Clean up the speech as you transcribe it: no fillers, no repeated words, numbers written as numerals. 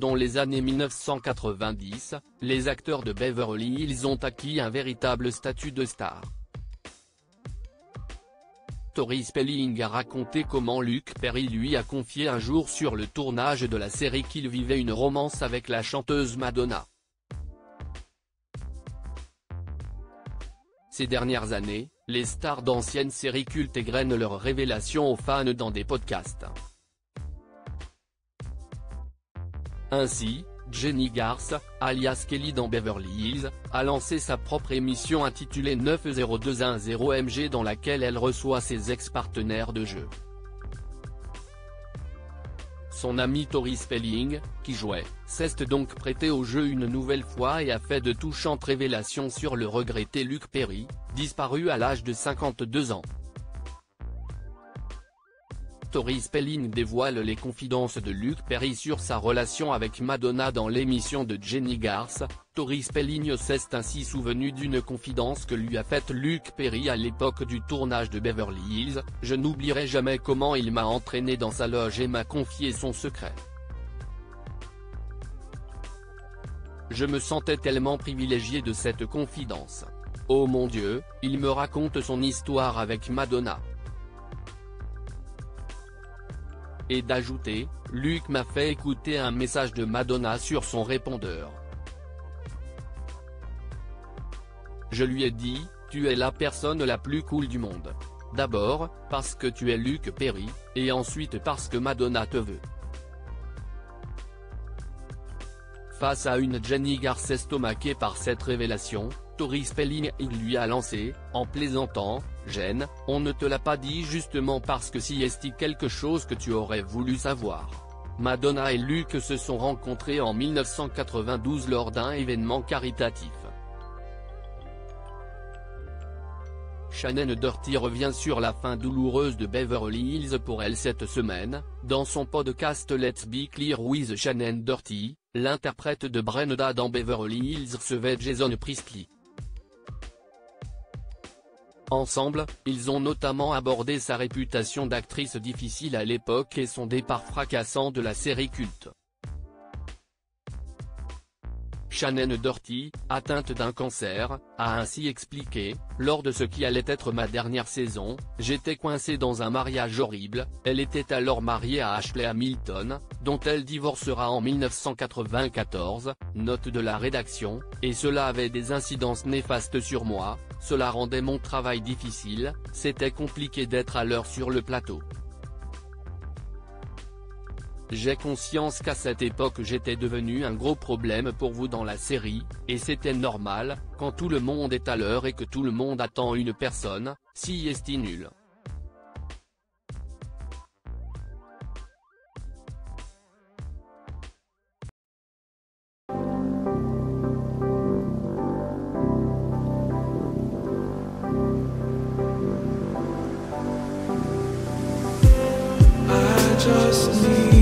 dans les années 1990, les acteurs de Beverly Hills ont acquis un véritable statut de star. Tori Spelling a raconté comment Luke Perry lui a confié un jour sur le tournage de la série qu'il vivait une romance avec la chanteuse Madonna. Ces dernières années, les stars d'anciennes séries cultes égrènent leurs révélations aux fans dans des podcasts. Ainsi, Jennie Garth, alias Kelly dans Beverly Hills, a lancé sa propre émission intitulée 90210 dans laquelle elle reçoit ses ex-partenaires de jeu. Son ami Tori Spelling, qui jouait, s'est donc prêté au jeu une nouvelle fois et a fait de touchantes révélations sur le regretté Luke Perry, disparu à l'âge de 52 ans. Tori Spelling dévoile les confidences de Luke Perry sur sa relation avec Madonna dans l'émission de Jennie Garth. Tori Spelling s'est ainsi souvenu d'une confidence que lui a faite Luke Perry à l'époque du tournage de Beverly Hills: « Je n'oublierai jamais comment il m'a entraîné dans sa loge et m'a confié son secret. Je me sentais tellement privilégié de cette confidence. Oh mon Dieu, il me raconte son histoire avec Madonna. » Et d'ajouter, Luke m'a fait écouter un message de Madonna sur son répondeur. Je lui ai dit, tu es la personne la plus cool du monde. D'abord, parce que tu es Luke Perry, et ensuite parce que Madonna te veut. Face à une Jennie Garth estomaquée par cette révélation, Tori Spelling lui a lancé, en plaisantant: « Jen, on ne te l'a pas dit justement parce que si est quelque chose que tu aurais voulu savoir. Madonna et Luke se sont rencontrés en 1992 lors d'un événement caritatif. » Shannon Doherty revient sur la fin douloureuse de Beverly Hills pour elle cette semaine. Dans son podcast Let's Be Clear with Shannon Doherty, l'interprète de Brenda dans Beverly Hills recevait Jason Priestley. Ensemble, ils ont notamment abordé sa réputation d'actrice difficile à l'époque et son départ fracassant de la série culte. Shannon Doherty, atteinte d'un cancer, a ainsi expliqué: « Lors de ce qui allait être ma dernière saison, j'étais coincé dans un mariage horrible. Elle était alors mariée à Ashley Hamilton, dont elle divorcera en 1994, note de la rédaction, et cela avait des incidences néfastes sur moi, cela rendait mon travail difficile, c'était compliqué d'être à l'heure sur le plateau. J'ai conscience qu'à cette époque j'étais devenu un gros problème pour vous dans la série, et c'était normal, quand tout le monde est à l'heure et que tout le monde attend une personne, si est nul. » Just need